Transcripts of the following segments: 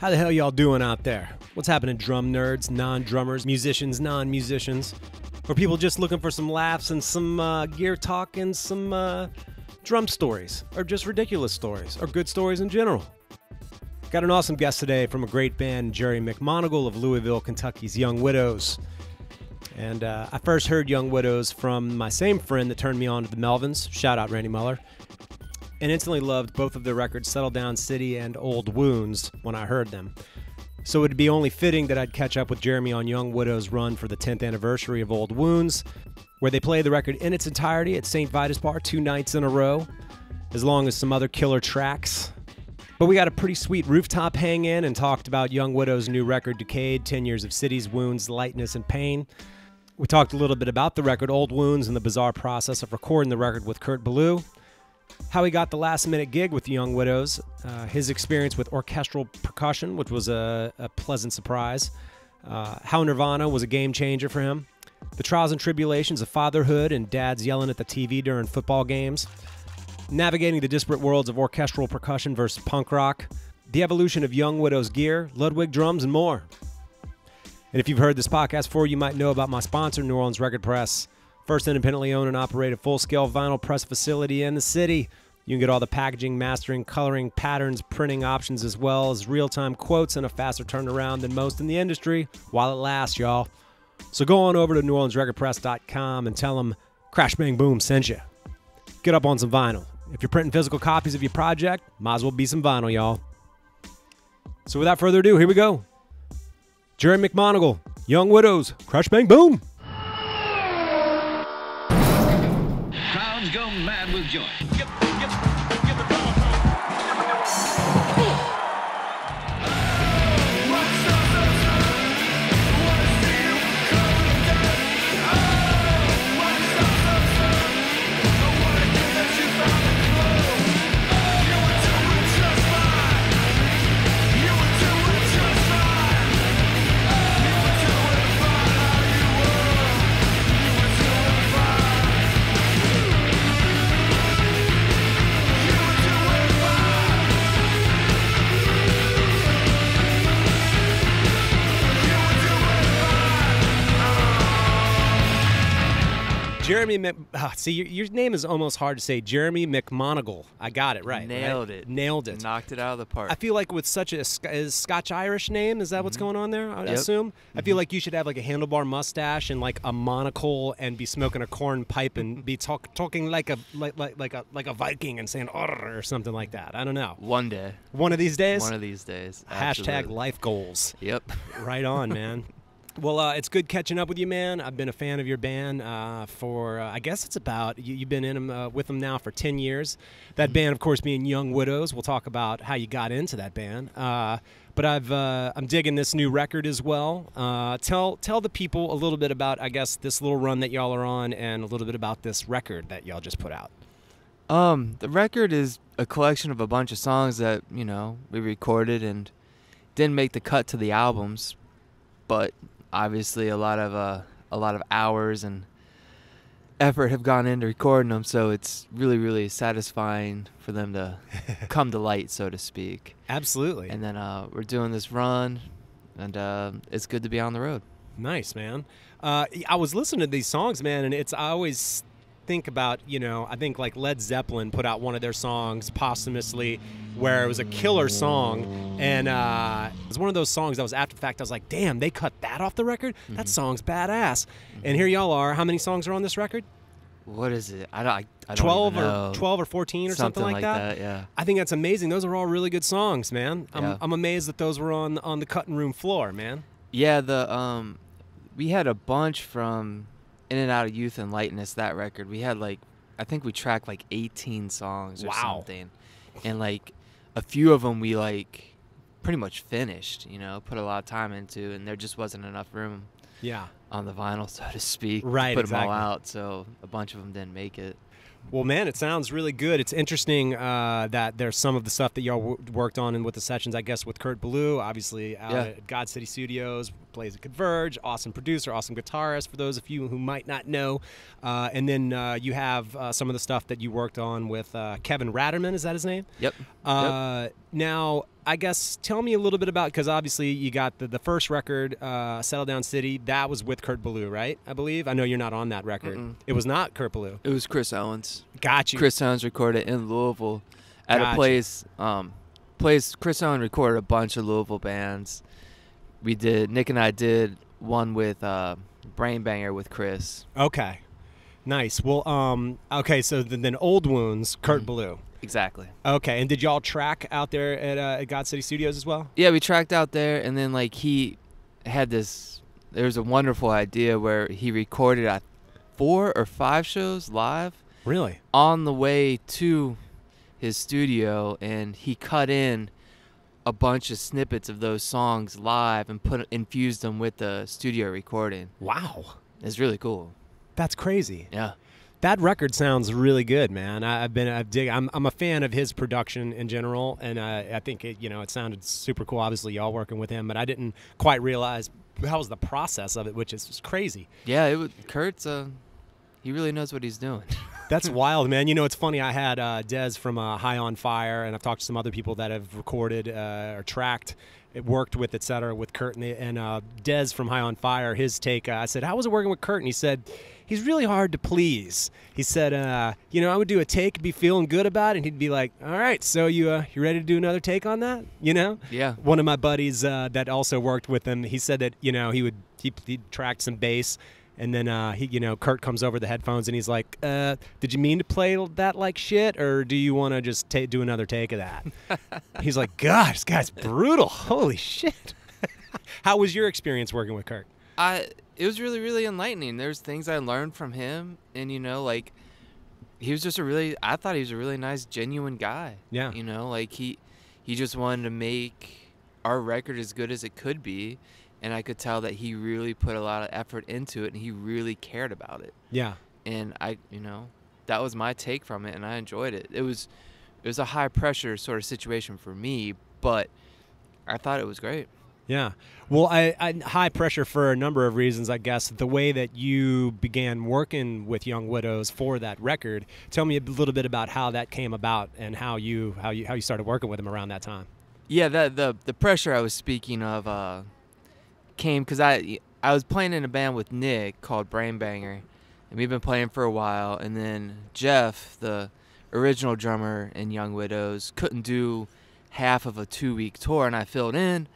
How the hell y'all doing out there? What's happening, drum nerds, non-drummers, musicians, non-musicians, or people just looking for some laughs and some gear talk and some drum stories, or just ridiculous stories, or good stories in general? Got an awesome guest today from a great band, Jeremy McMonigle of Louisville, Kentucky's Young Widows. And I first heard Young Widows from my same friend that turned me on to the Melvins. Shout out Randy Muller. And instantly loved both of their records, Settle Down City and Old Wounds, when I heard them. So it'd be only fitting that I'd catch up with Jeremy on Young Widows' run for the 10th anniversary of Old Wounds, where they play the record in its entirety at St. Vitus Bar 2 nights in a row, as long as some other killer tracks. But we got a pretty sweet rooftop hang-in and talked about Young Widows' new record, Decayed, 10 Years of Cities, Wounds, Lightness, and Pain. We talked a little bit about the record, Old Wounds, and the bizarre process of recording the record with Kurt Ballou, how he got the last-minute gig with the Young Widows, his experience with orchestral percussion, which was a pleasant surprise, how Nirvana was a game-changer for him, the trials and tribulations of fatherhood and dads yelling at the TV during football games, navigating the disparate worlds of orchestral percussion versus punk rock, the evolution of Young Widows gear, Ludwig drums, and more. And if you've heard this podcast before, you might know about my sponsor, New Orleans Record Press. First independently owned and operated full-scale vinyl press facility in the city. You can get all the packaging, mastering, coloring, patterns, printing options, as well as real-time quotes and a faster turnaround than most in the industry while it lasts, y'all. So go on over to NewOrleansRecordPress.com and tell them Crash Bang Boom sent you. Get up on some vinyl. If you're printing physical copies of your project, might as well be some vinyl, y'all. So without further ado, here we go. Jeremy McMonigle, Young Widows, Crash Bang Boom! Crowds go mad with joy. Jeremy see, your name is almost hard to say. Jeremy McMonigle. I got it right. Nailed right? it. Nailed it. Knocked it out of the park. I feel like with such a Scotch-Irish name, is that what's going on there, I assume? I feel like you should have like a handlebar mustache and like a monocle and be smoking a corn pipe and be talking like a Viking and saying or something like that. I don't know. One day. One of these days? One of these days. Hashtag Absolutely. life goals. Yep. Right on, man. Well, it's good catching up with you, man. I've been a fan of your band for, I guess it's about, you've been in them, with them now for 10 years. That band, of course, being Young Widows. We'll talk about how you got into that band. But I'm digging this new record as well. Tell the people a little bit about, I guess, this little run that y'all are on and a little bit about this record that y'all just put out. The record is a collection of a bunch of songs that, we recorded and didn't make the cut to the albums, but obviously a lot of hours and effort have gone into recording them, so it's really, really satisfying for them to come to light, so to speak. Absolutely. And then we're doing this run, and it's good to be on the road. Nice, man. I was listening to these songs, man, and I always think about, I think like Led Zeppelin put out one of their songs posthumously where it was a killer song, and it was one of those songs that was after the fact. I was like, damn, they cut that off the record? That song's badass. And here y'all are. How many songs are on this record? What is it? I don't 12 even know. or 12 or 14 or something like that? Yeah. I think that's amazing. Those are all really good songs, man. Yeah. I'm amazed that those were on the cutting room floor, man. Yeah, we had a bunch from In and Out of Youth and Lightness, that record. We had I think we tracked 18 songs or something. And a few of them we pretty much finished, put a lot of time into, and there just wasn't enough room on the vinyl, so to speak, right, to put exactly. them all out, so a bunch of them didn't make it. Well, man, it sounds really good. It's interesting that there's some of the stuff that y'all worked on and with the sessions, I guess, with Kurt Ballou, obviously out at God City Studios, plays at Converge, awesome producer, awesome guitarist, for those of you who might not know. And then you have some of the stuff that you worked on with Kevin Ratterman, is that his name? Yep. Now, I guess tell me a little bit about, because obviously you got the first record, Settle Down City. That was with Kurt Ballou, right? I believe. I know you're not on that record. It was not Kurt Ballou. It was Chris Owens. Got you. Chris Owens recorded in Louisville at a place. Chris Owens recorded a bunch of Louisville bands. Nick and I did one with Brain Banger with Chris. Okay. Nice. Well, okay, so then Old Wounds, Kurt Ballou. Exactly. Okay, and did y'all track out there at God City Studios as well? Yeah, we tracked out there, and then like he had this. There was a wonderful idea where he recorded 4 or 5 shows live. Really? On the way to his studio, and he cut in a bunch of snippets of those songs live and infused them with the studio recording. Wow. It's really cool. That's crazy. Yeah. That record sounds really good, man. I'm a fan of his production in general, and I think it sounded super cool. Obviously, y'all working with him, but I didn't quite realize how was the process of it, which is crazy. Yeah, Kurt's he really knows what he's doing. That's wild, man. It's funny. I had Dez from High on Fire, and I've talked to some other people that have recorded or tracked, worked with, etc., with Kurt. And Dez from High on Fire, his take, I said, how was it working with Kurt? And he said, he's really hard to please. He said, I would do a take, be feeling good about it, and he'd be like, all right, so you ready to do another take on that? Yeah. One of my buddies that also worked with him, he said that, he tracked some bass. And then Kurt comes over the headphones and he's like, "Did you mean to play that like shit, or do you want to just do another take of that?" He's like, "God, this guy's brutal. Holy shit!" How was your experience working with Kurt? It was really, really enlightening. There's things I learned from him, and he was just I thought he was a really nice, genuine guy. Yeah. He just wanted to make our record as good as it could be. And I could tell that he really put a lot of effort into it, and he really cared about it. Yeah. And that was my take from it, and I enjoyed it. It was a high pressure sort of situation for me, but I thought it was great. Yeah. Well, I high pressure for a number of reasons, I guess. The way that you began working with Young Widows for that record, tell me a little bit about how that came about and how you started working with him around that time. Yeah, the pressure I was speaking of came because I was playing in a band with Nick called Brain Banger, and we've been playing for a while. And then Jeff, the original drummer in Young Widows, couldn't do half of a 2-week tour, and I filled in.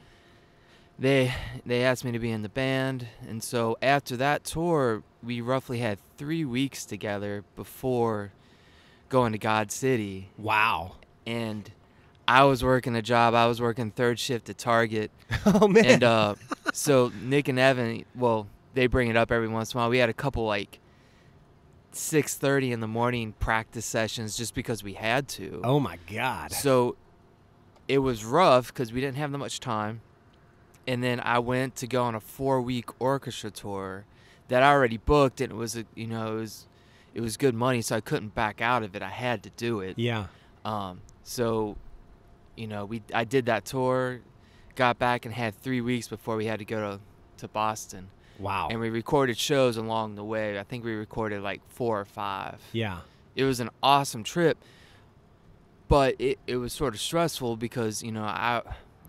They asked me to be in the band, and so after that tour, we roughly had 3 weeks together before going to God City. Wow. And I was working a job. I was working third shift at Target. Oh, man. And so Nick and Evan, they bring it up every once in a while. We had a couple 6:30 in the morning practice sessions just because we had to. Oh, my God. So it was rough because we didn't have that much time. And then I went to go on a 4-week orchestra tour that I already booked, and it was it was good money, so I couldn't back out of it. I had to do it. Yeah. So I did that tour, got back, and had 3 weeks before we had to go to Boston. Wow. And we recorded shows along the way. I think we recorded 4 or 5. Yeah. It was an awesome trip, but it was sort of stressful because,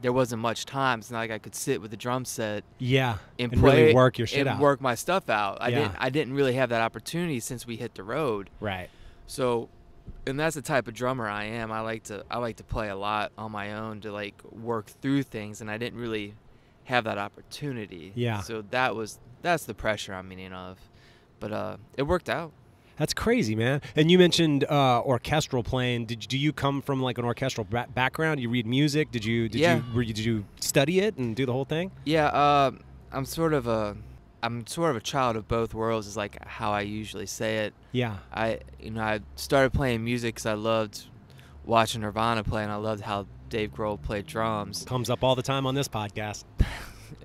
there wasn't much time. It's not like I could sit with a drum set. Yeah. And play, really work your and shit out. Work my stuff out. Yeah. I didn't really have that opportunity since we hit the road. Right. So, and that's the type of drummer I am. I like to play a lot on my own to work through things, and I didn't really have that opportunity. Yeah. So that's the pressure I'm meaning of, but it worked out. That's crazy, man. And you mentioned orchestral playing. Do you come from an orchestral background? You read music? Did you study it and do the whole thing? Yeah. I'm sort of a child of both worlds, is how I usually say it. Yeah. I started playing music because I loved watching Nirvana play, and I loved how Dave Grohl played drums. Comes up all the time on this podcast.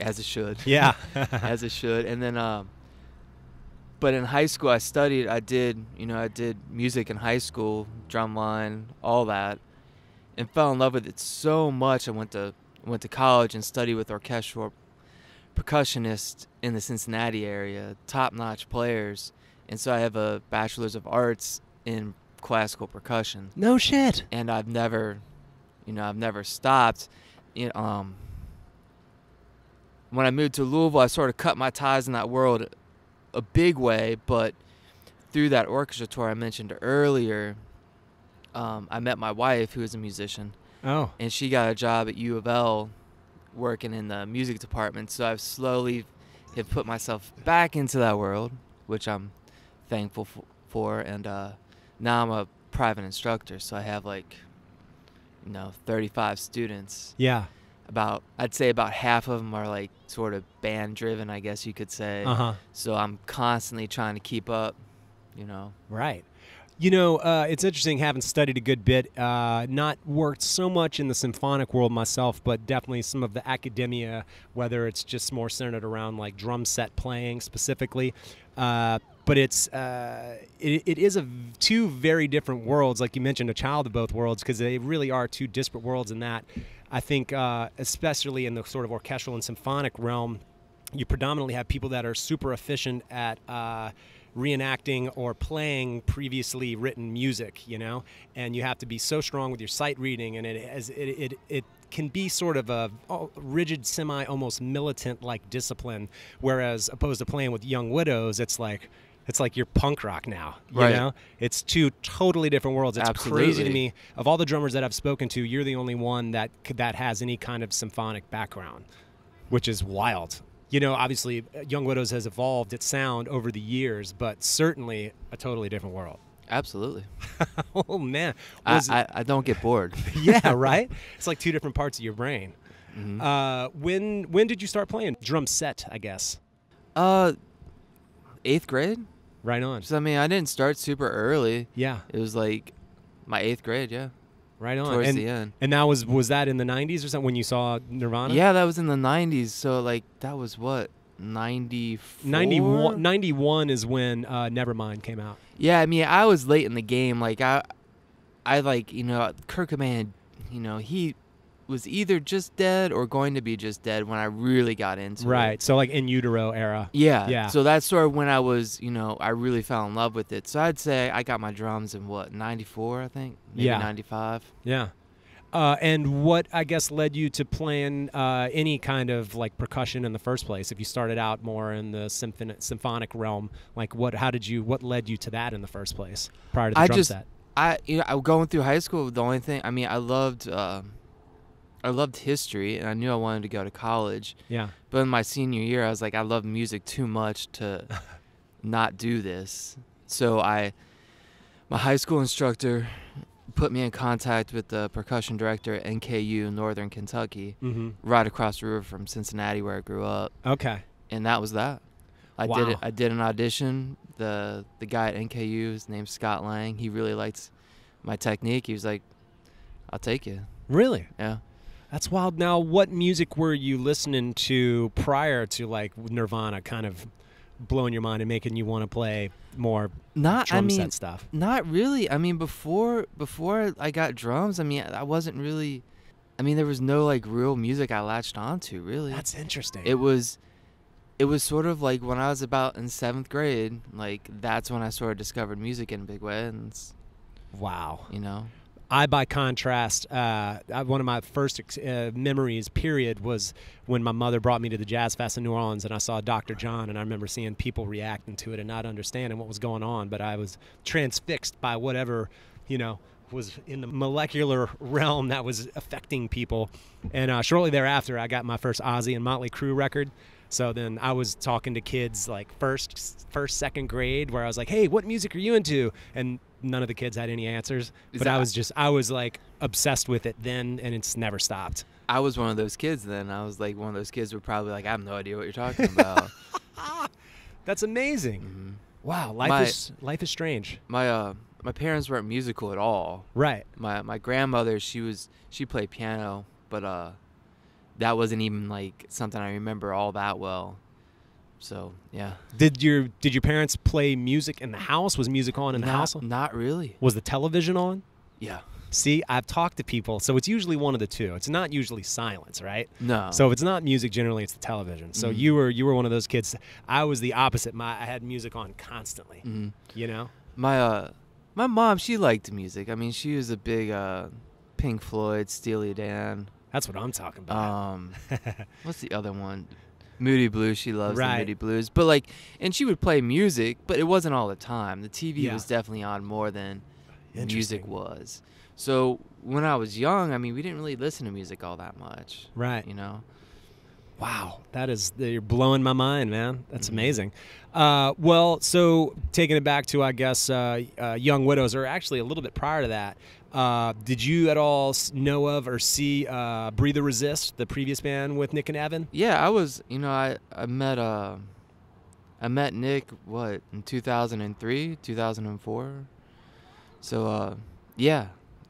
As it should. Yeah. As it should. And then but in high school I studied. I did music in high school, drumline, all that, and fell in love with it so much I went to college and studied with orchestral percussionists in the Cincinnati area, top-notch players. And so I have a bachelor's of arts in classical percussion. No shit. And I've never stopped. when I moved to Louisville, I sort of cut my ties in that world a big way, but through that orchestra tour I mentioned earlier, I met my wife, who is a musician. Oh. And she got a job at U of L working in the music department. So I've slowly have put myself back into that world, which I'm thankful for. And now I'm a private instructor. So I have 35 students. Yeah. I'd say about half of them are like sort of band driven, I guess you could say. Uh-huh. So I'm constantly trying to keep up, Right. It's interesting, having studied a good bit, not worked so much in the symphonic world myself, but definitely some of the academia, whether it's just more centered around like drum set playing specifically. But it is two very different worlds, like you mentioned, a child of both worlds, because they really are two disparate worlds in that. I think especially in the sort of orchestral and symphonic realm, you predominantly have people that are super efficient at reenacting or playing previously written music, and you have to be so strong with your sight reading, and it can be sort of a rigid, almost militant like discipline, whereas opposed to playing with Young Widows, it's like you're punk rock now, you know? It's two totally different worlds. It's Absolutely. crazy to me. Of all the drummers that I've spoken to, you're the only one that has any kind of symphonic background, which is wild. Obviously, Young Widows has evolved its sound over the years, but certainly a totally different world. Absolutely. Oh, man. I don't get bored. Yeah, right? It's like two different parts of your brain. Mm-hmm. When did you start playing drum set, I guess? 8th grade. Right on. So, I didn't start super early. Yeah. It was like my 8th grade, yeah. Right on. Towards the end. And that was that in the 90s or something when you saw Nirvana? Yeah, that was in the 90s. So, that was what, 94? 91 is when Nevermind came out. Yeah, I was late in the game. Kurt Cobain, he was either just dead or going to be just dead when I really got into it. Right. So In Utero era. Yeah. Yeah. So that's sort of when I was, I really fell in love with it. So I'd say I got my drums in 94, I think, maybe 95. Yeah. And what, I guess, led you to playing any kind of percussion in the first place? If you started out more in the symphonic realm, what led you to that in the first place prior to the drum set? I going through high school, the only thing, I loved history, and I knew I wanted to go to college. Yeah. But in my senior year, I was like, I love music too much to not do this. So my high school instructor put me in contact with the percussion director at NKU, Northern Kentucky, right across the river from Cincinnati, where I grew up. Okay. And that was that. I did an audition. The guy at NKU, his name's Scott Lang. He really liked my technique. He was like, I'll take you. Really? Yeah. That's wild. Now, what music were you listening to prior to Nirvana kind of blowing your mind and making you want to play more drum set stuff? Not really. Before I got drums, I wasn't really, there was no real music I latched onto, really. That's interesting. It was sort of when I was about in 7th grade, that's when I sort of discovered music in a big way. And wow. I, by contrast, one of my first memories, period, was when my mother brought me to the Jazz Fest in New Orleans, and I saw Dr. John, and I remember seeing people reacting to it and not understanding what was going on, but I was transfixed by whatever, was in the molecular realm that was affecting people. And shortly thereafter, I got my first Ozzy and Motley Crue record. So then I was talking to kids first, second grade, where I was like, hey, what music are you into? And none of the kids had any answers. But I was obsessed with it then, and it's never stopped. I was one of those kids then. I was one of those kids who were probably I have no idea what you're talking about. That's amazing. Mm-hmm. Wow, life is strange. My parents weren't musical at all. Right. My grandmother, she played piano, but that wasn't even something I remember all that well. So yeah. Did your parents play music in the house? Was music on in the house? Not really. Was the television on? Yeah. See, I've talked to people, so it's usually one of the two. It's not usually silence, right? No. So if it's not music, generally it's the television. So you were one of those kids. I was the opposite. I had music on constantly. My mom, she liked music. She was a big Pink Floyd, Steely Dan That's what I'm talking about. What's the other one? Moody Blues. She loves Right. the Moody Blues. But like, and she would play music, but it wasn't all the time. The TV Yeah. was definitely on more than music Interesting. was. So when I was young, I mean, we didn't really listen to music all that much. Right. You know? Wow, you're blowing my mind, man. That's Mm-hmm. amazing. Well, so taking it back to, I guess, Young Widows, or actually a little bit prior to that, did you at all know of or see Breathe or Resist, the previous band with Nick and Evan? Yeah, I was, you know, I met Nick, what, in 2003, 2004? So, yeah,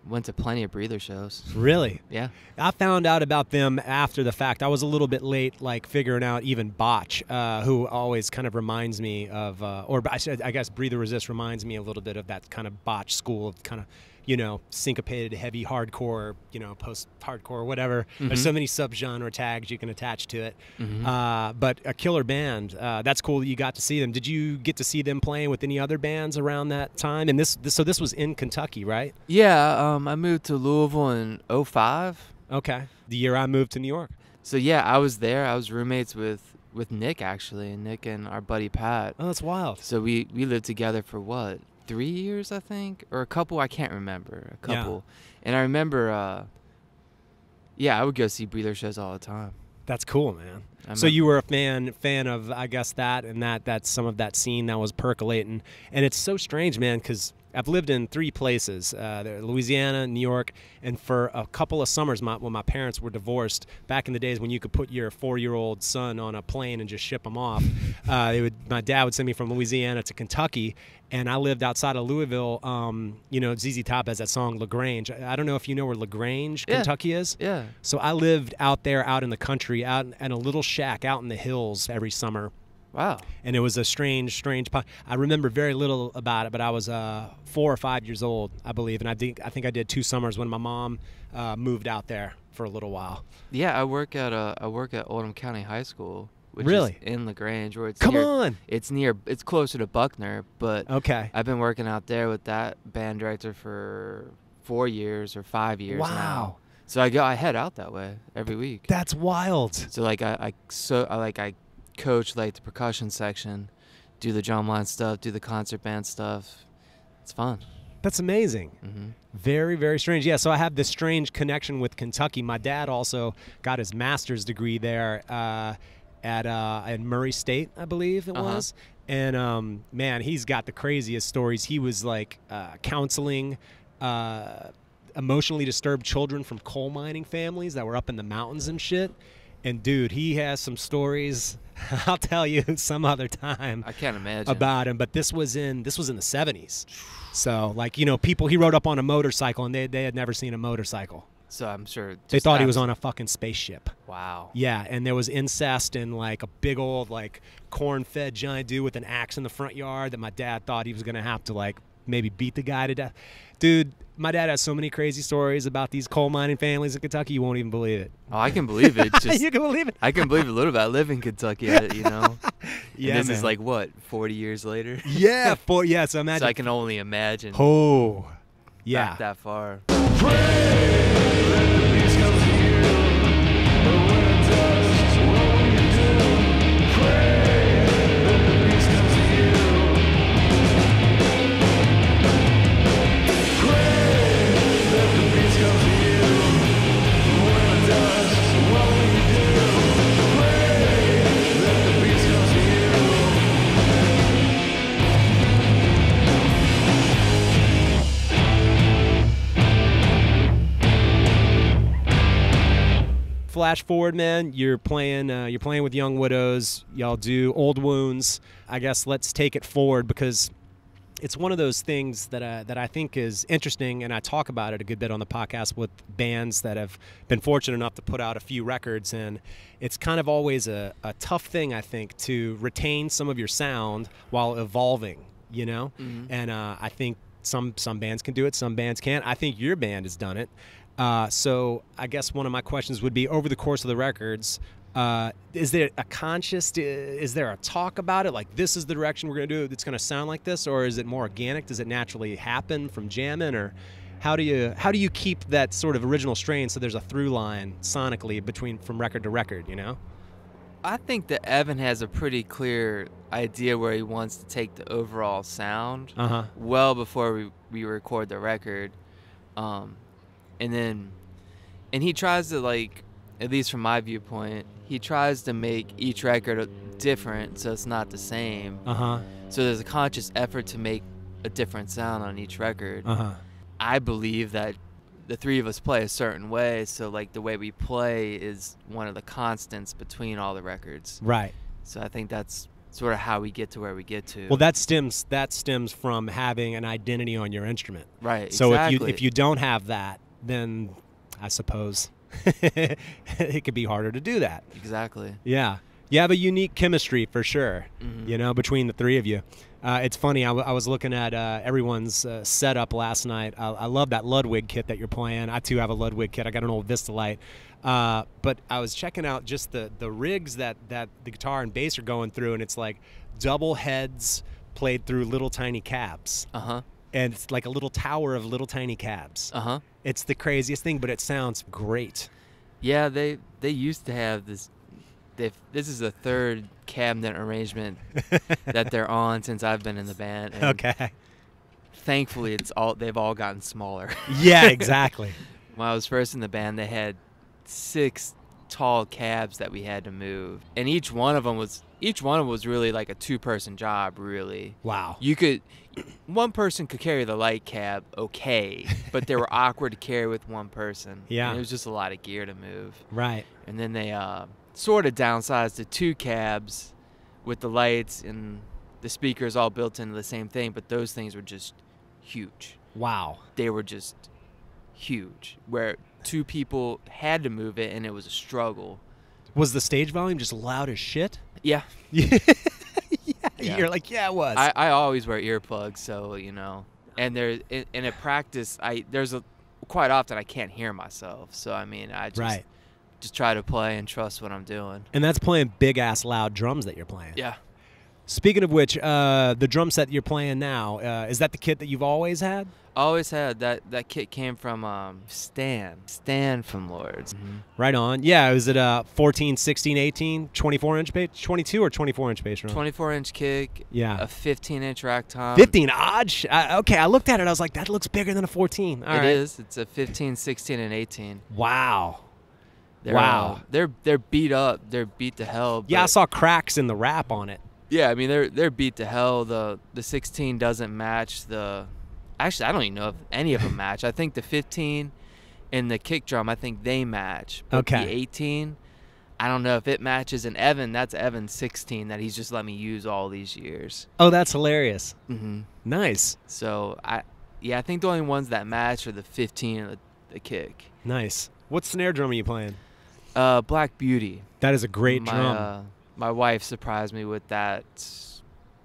went to plenty of Breather shows. Really? Yeah. I found out about them after the fact. I was a little bit late, like figuring out even Botch, who always kind of reminds me of, I guess Breathe or Resist reminds me a little bit of that kind of Botch school of kind of, you know, syncopated, heavy hardcore, you know, post-hardcore, whatever. There's so many subgenre tags you can attach to it. But a killer band. That's cool that you got to see them. Did you get to see them playing with any other bands around that time? And this was in Kentucky, right? Yeah, I moved to Louisville in 2005. Okay. The year I moved to New York. So yeah, I was there. I was roommates with Nick, actually, Nick and our buddy Pat. Oh, that's wild. So we lived together for what, 3 years, I think, or a couple. I can't remember. A couple. And I remember, I would go see Breather shows all the time. That's cool, man. So you were a fan of, I guess, that's some of that scene that was percolating. And it's so strange, man, because I've lived in 3 places, Louisiana, New York, and for a couple of summers when my parents were divorced, back in the days when you could put your 4-year-old son on a plane and just ship him off, my dad would send me from Louisiana to Kentucky, and I lived outside of Louisville. You know, ZZ Top has that song LaGrange. I don't know if you know where LaGrange, Kentucky is. Yeah. So I lived out there, out in the country, out in a little shack out in the hills every summer. Wow. And it was a strange. I remember very little about it, but I was 4 or 5 years old, I believe, and I think I did 2 summers when my mom moved out there for a little while. Yeah, I work at Oldham County High School, which Really? is in LaGrange, where it's it's closer to Buckner, but Okay. I've been working out there with that band director for 4 years or 5 years now. Wow. So I head out that way every week. That's wild. So like I coach like the percussion section, do the drumline stuff, do the concert band stuff. It's fun. That's amazing. Mm-hmm. Very, very strange. Yeah, so I have this strange connection with Kentucky. My dad also got his master's degree there at Murray State, I believe it was. And man, he's got the craziest stories. He was like counseling emotionally disturbed children from coal mining families that were up in the mountains and shit. And dude, he has some stories. I'll tell you some other time. I can't imagine about him. But this was in the 70s. So like, you know, he rode up on a motorcycle and they had never seen a motorcycle. So I'm sure They thought he was on a fucking spaceship. Wow. Yeah, and there was incest and like a big old like corn-fed giant dude with an axe in the front yard that my dad thought he was gonna have to like maybe beat the guy to death. Dude, my dad has so many crazy stories about these coal mining families in Kentucky, you won't even believe it. Oh, I can believe it. Just You can believe it. I can believe a little bit. I live in Kentucky, you know. Yeah, and this man. is like what, 40 years later. Yeah, so imagine. So I can only imagine. Oh, yeah. Back that far. Flash forward, man. You're playing with Young Widows. Y'all do Old Wounds. I guess let's take it forward because it's one of those things that I think is interesting, and I talk about it a good bit on the podcast with bands that have been fortunate enough to put out a few records, and it's kind of always a tough thing, I think, to retain some of your sound while evolving, you know? Mm-hmm. And I think some bands can do it, some bands can't. I think your band has done it. So I guess one of my questions would be, over the course of the records, is there a talk about it? Like, this is the direction we're going to do it, it's going to sound like this? Or is it more organic? Does it naturally happen from jamming? Or How do you keep that sort of original strain so there's a through line sonically from record to record, you know? I think that Evan has a pretty clear idea where he wants to take the overall sound well before we record the record. And he tries to, like, at least from my viewpoint, he tries to make each record different so it's not the same. So there's a conscious effort to make a different sound on each record. I believe that the three of us play a certain way, so like the way we play is one of the constants between all the records. Right. So I think that's sort of how we get to where we get to. Well, that stems from having an identity on your instrument. Right. So exactly. if you don't have that, then I suppose it could be harder to do that. Exactly. Yeah. You have a unique chemistry for sure, you know, between the three of you. It's funny, I was looking at everyone's setup last night. I love that Ludwig kit that you're playing. I, too, have a Ludwig kit. I got an old Vista Light. But I was checking out just the rigs that the guitar and bass are going through, and it's like double heads played through little tiny cabs. And it's like a little tower of little tiny cabs. It's the craziest thing, but it sounds great. Yeah, they used to have this. This is the third cabinet arrangement that they're on since I've been in the band. And okay. Thankfully, they've all gotten smaller. Yeah, exactly. When I was first in the band, they had 6 tall cabs that we had to move, and each one of them was really like a 2-person job. Really. Wow. One person could carry the light cab, okay, but they were awkward to carry with one person. Yeah. And it was just a lot of gear to move. Right. And then they sort of downsized to 2 cabs with the lights and the speakers all built into the same thing, but those things were just huge. Wow. They were just huge, where 2 people had to move it, and it was a struggle. Was the stage volume just loud as shit? Yeah. Yeah. You're like, yeah, it was. I always wear earplugs, so, you know. And in a practice, quite often I can't hear myself, so I mean, I just try to play and trust what I'm doing. And that's playing big-ass loud drums that you're playing. Yeah. Speaking of which, the drum set you're playing now, is that the kit that you've always had? Always had. That kit came from Stan from Lords. Right on. Yeah, was it 14, 16, 18, 24-inch bass, 22 or 24-inch bass drum? 24-inch kick. Yeah. A 15-inch rack tom. 15, odd. Okay, I looked at it. I was like, that looks bigger than a 14. All right. It is. It's a 15, 16, and 18. Wow. Wow. They're beat up. They're beat to hell. Yeah, I saw cracks in the wrap on it. Yeah, I mean they're beat to hell. The 16 doesn't match the. Actually, I don't even know if any of them match. I think the 15 and the kick drum, I think they match. But okay. The 18, I don't know if it matches. And that's Evan's 16 that he's just let me use all these years. Oh, that's hilarious. Nice. So I think the only ones that match are the 15 and the kick. Nice. What snare drum are you playing? Black Beauty. That is a great drum. My wife surprised me with that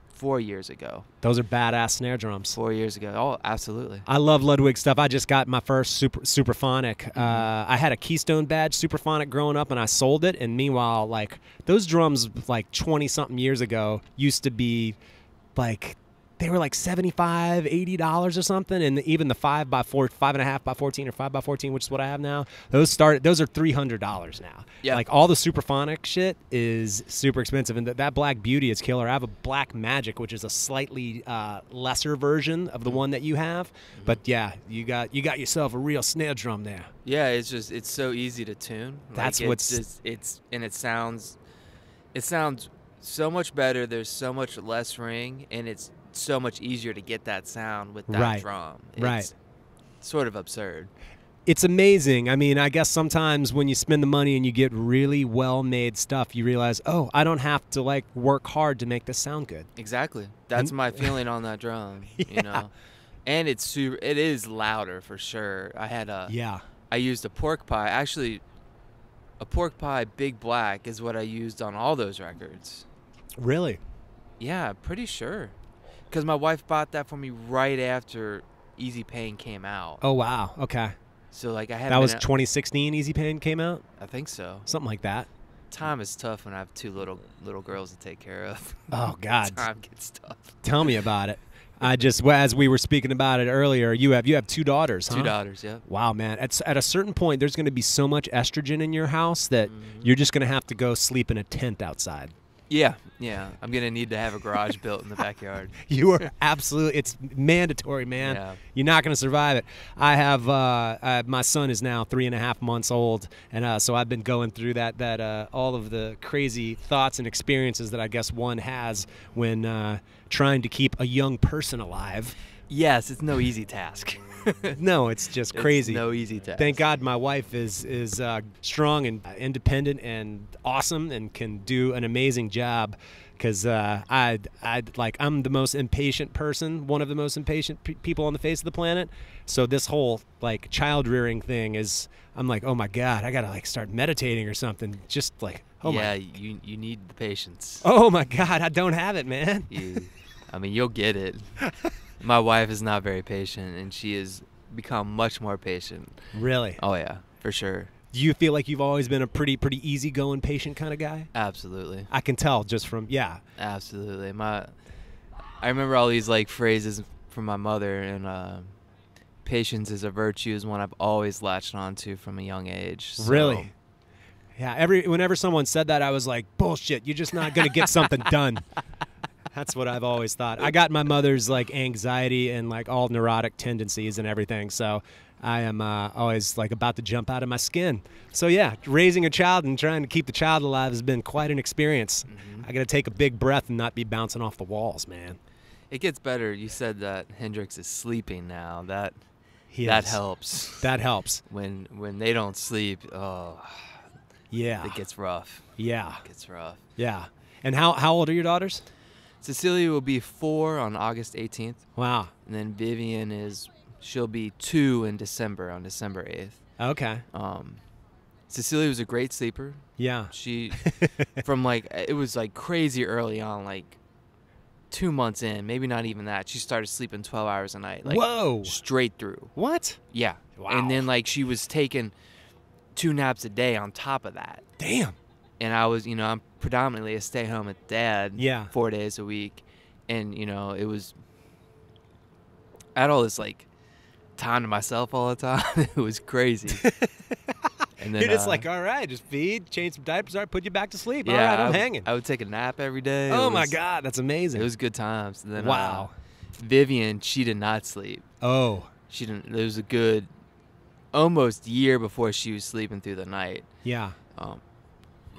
4 years ago. Those are badass snare drums. 4 years ago. Oh, absolutely. I love Ludwig stuff. I just got my first Superphonic. I had a Keystone badge Superphonic growing up, and I sold it. And meanwhile, like, those drums, like 20-something years ago, used to be like, they were like $75, $80 or something, and even the 5x4, 5.5 by 14 or 5 by 14, which is what I have now. Those are $300 now. Yeah. Like all the Superphonic shit is super expensive, and that Black Beauty is killer. I have a Black Magic, which is a slightly lesser version of the one that you have. But yeah, you got yourself a real snare drum there. Yeah, it's so easy to tune. That's it sounds so much better. There's so much less ring, and it's so much easier to get that sound with that drum. It's sort of absurd. It's amazing. I mean, I guess sometimes when you spend the money and you get really well-made stuff, you realize, oh, I don't have to like work hard to make this sound good. Exactly. That's my feeling on that drum. You know, and it is louder for sure. I used a pork pie. Actually, a pork pie Big Black is what I used on all those records. Really? Yeah, pretty sure. Because my wife bought that for me right after Easy Pain came out. Oh, wow. Okay. So, like, that was 2016 Easy Pain came out? I think so. Something like that. Time is tough when I have 2 little girls to take care of. Oh, God. Time gets tough. Tell me about it. As we were speaking about it earlier, you have 2 daughters, huh? 2 daughters, yeah. Wow, man. At a certain point, there's going to be so much estrogen in your house that you're just going to have to go sleep in a tent outside. Yeah. I'm going to need to have a garage built in the backyard. You are absolutely, it's mandatory, man. Yeah. You're not going to survive it. I have, my son is now 3.5 months old, and so I've been going through that all of the crazy thoughts and experiences that I guess one has when trying to keep a young person alive. Yes, it's no easy task. No, it's just crazy. It's no easy task. Thank God my wife is strong and independent and awesome and can do an amazing job, because I'm the most impatient person, one of the most impatient people on the face of the planet. So this whole like child rearing thing is, I'm like, oh my God, I gotta like start meditating or something. Just like, oh yeah, my. you need the patience. Oh my God, I don't have it, man. You'll get it. My wife is not very patient, and she has become much more patient. Really? Oh yeah, for sure. Do you feel like you've always been a pretty easygoing, patient kind of guy? Absolutely. I can tell just from, yeah. Absolutely. I remember all these like phrases from my mother, and patience is a virtue is one I've always latched onto from a young age. So. Really? Yeah. Whenever someone said that, I was like, bullshit. You're just not gonna get something done. That's what I've always thought. I got my mother's like anxiety and like all neurotic tendencies and everything, so I am always like about to jump out of my skin. So yeah, raising a child and trying to keep the child alive has been quite an experience. I got to take a big breath and not be bouncing off the walls, man. It gets better. You said that Hendrix is sleeping now. That helps. That helps. When they don't sleep, yeah, it gets rough. Yeah, it gets rough. Yeah. And how old are your daughters? Cecilia will be 4 on August 18th. Wow. And then Vivian she'll be 2 in December, on December 8th. Okay. Cecilia was a great sleeper. Yeah. She, it was like crazy early on, like 2 months in, maybe not even that. She started sleeping 12 hours a night. Like, whoa. Straight through. What? Yeah. Wow. And then like she was taking 2 naps a day on top of that. Damn. And I was, I'm predominantly a stay-home dad. Yeah. 4 days a week. And, it was, I had all this, like, time to myself all the time. It was crazy. And then, you're just like, all right, just feed, change some diapers, all right, put you back to sleep. Yeah, all right, I'm hanging. I would take a nap every day. Oh, my God, that's amazing. It was good times. And then, wow. Vivian, she did not sleep. Oh. She didn't. It was a good almost year before she was sleeping through the night. Yeah.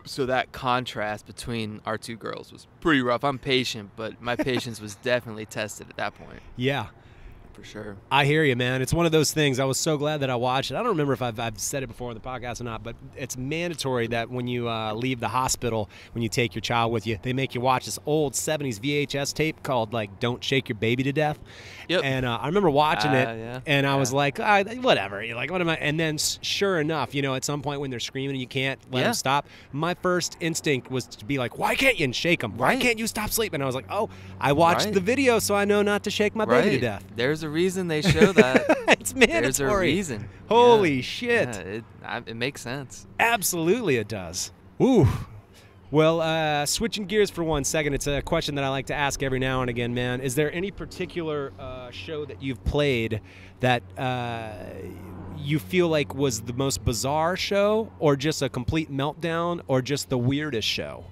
So that contrast between our 2 girls was pretty rough. I'm patient, but my patience was definitely tested at that point. Yeah. For sure. I hear you, man. It's one of those things. I was so glad that I watched it. I don't remember if I've said it before on the podcast or not, but it's mandatory that when you leave the hospital, when you take your child with you, they make you watch this old 70s VHS tape called, like, Don't Shake Your Baby to Death. Yep. And I remember watching it, and I was like, whatever. You're like, what am I? And then sure enough, at some point when they're screaming and you can't let them stop, my first instinct was to be like, why can't you shake them? Why can't you stop sleeping? And I was like, oh, I watched the video, so I know not to shake my baby to death. There's a reason they show that. It's mandatory. There's a reason. Holy shit. Yeah, it makes sense. Absolutely it does. Ooh. Well, switching gears for 1 second, it's a question that I like to ask every now and again, man. Is there any particular show that you've played that you feel like was the most bizarre show, or just a complete meltdown, or just the weirdest show?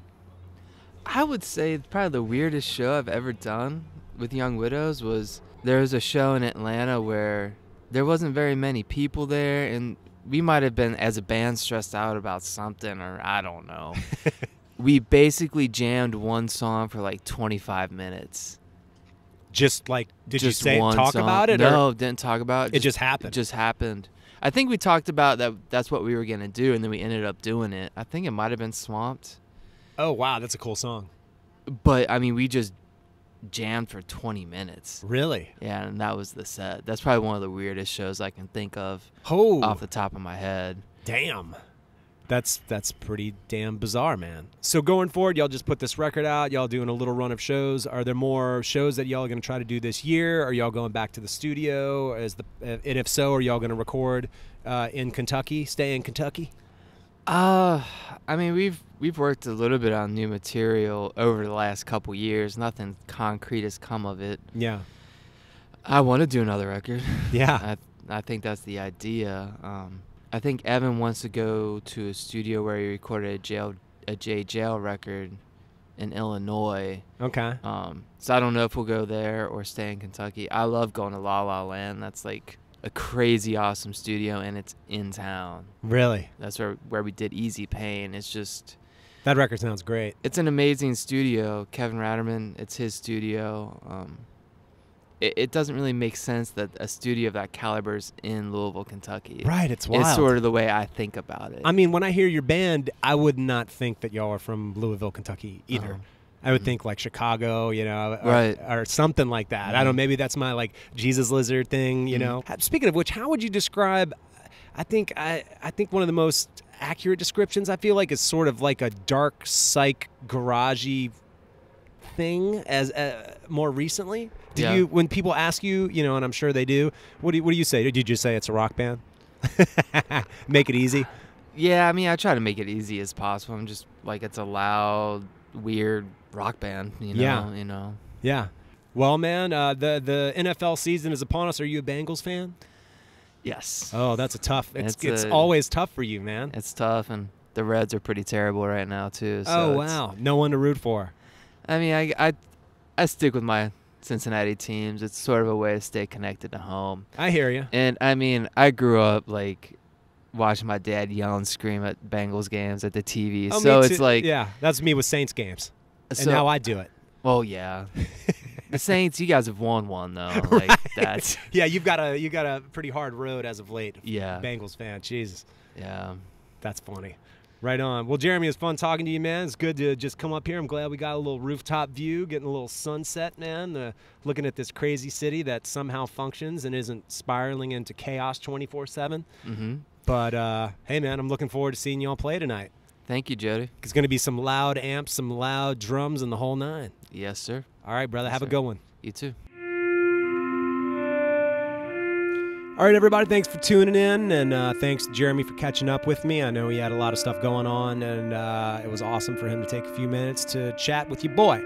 I would say probably the weirdest show I've ever done with Young Widows was there was a show in Atlanta where there wasn't very many people there, and we might have been, as a band, stressed out about something, or I don't know. We basically jammed one song for like 25 minutes. Just like, did you talk song. About it? No, didn't talk about it. It just happened. It just happened. I think we talked about that's what we were going to do, and then we ended up doing it. I think it might have been Swamped. Oh, wow, that's a cool song. But, I mean, we just jammed for 20 minutes. Really? Yeah, and that was the set. That's probably one of the weirdest shows I can think of off the top of my head. Damn. That's pretty damn bizarre, man. So going forward, y'all just put this record out. Y'all doing a little run of shows. Are there more shows that y'all are going to try to do this year? Are y'all going back to the studio? And if so, are y'all going to record in Kentucky? Stay in Kentucky? I mean, we've worked a little bit on new material over the last couple years. Nothing concrete has come of it. Yeah. I want to do another record. Yeah. I think that's the idea. I think Evan wants to go to a studio where he recorded a J Jail record in Illinois. Okay. So I don't know if we'll go there or stay in Kentucky. I love going to La La Land. That's like a crazy awesome studio, and it's in town. Really? That's where we did Easy Pain. It's just... That record sounds great. It's an amazing studio. Kevin Ratterman, it's his studio. It doesn't really make sense that a studio of that caliber is in Louisville, Kentucky. Right, it's wild. It's sort of the way I think about it. I mean, when I hear your band, I would not think that y'all are from Louisville, Kentucky either. I would think like Chicago, you know, or something like that. I don't know, maybe that's my like Jesus Lizard thing, you know. Speaking of which, how would you describe, I think one of the most accurate descriptions I feel like is sort of like a dark psych garagey thing as more recently. Do you, when people ask you, you know, and I'm sure they do, what do you say? Did you just say it's a rock band? Make it easy. Yeah, I mean, I try to make it easy as possible. I'm just like, it's a loud, weird rock band, you know. Yeah. You know. Yeah. Well, man, the NFL season is upon us. Are you a Bengals fan? Yes. Oh, that's a tough. It's always tough for you, man. It's tough, and the Reds are pretty terrible right now too. So oh wow, no one to root for. I mean, I stick with my Cincinnati teams. It's sort of a way to stay connected to home. I hear you. And I mean, I grew up like watching my dad yell and scream at Bengals games at the TV. Oh, so it's like, yeah, that's me with Saints games. So, and now I do it. Well, yeah. The Saints, you guys have won one though. Like right. that's yeah, you got a pretty hard road as of late. Yeah. Bengals fan. Jesus. Yeah. That's funny. Right on. Well, Jeremy, it was fun talking to you, man. It's good to just come up here. I'm glad we got a little rooftop view, getting a little sunset, man. Looking at this crazy city that somehow functions and isn't spiraling into chaos 24/7. Mm-hmm. But hey, man, I'm looking forward to seeing y'all play tonight. Thank you, Jody. It's going to be some loud amps, some loud drums, and the whole nine. Yes, sir. All right, brother. Yes, have sir. a good one. You too. All right, everybody, thanks for tuning in, and thanks to Jeremy for catching up with me. I know he had a lot of stuff going on, and it was awesome for him to take a few minutes to chat with your boy.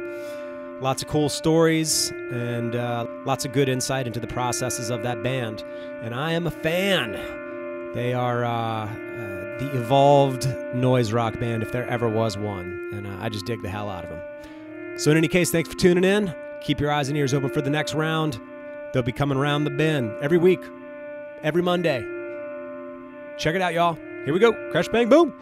Lots of cool stories and lots of good insight into the processes of that band, and I am a fan. They are the evolved noise rock band, if there ever was one, and I just dig the hell out of them. So in any case, thanks for tuning in. Keep your eyes and ears open for the next round. They'll be coming around the bend every week. Every Monday. Check it out, y'all. Here we go. Crash, bang, boom.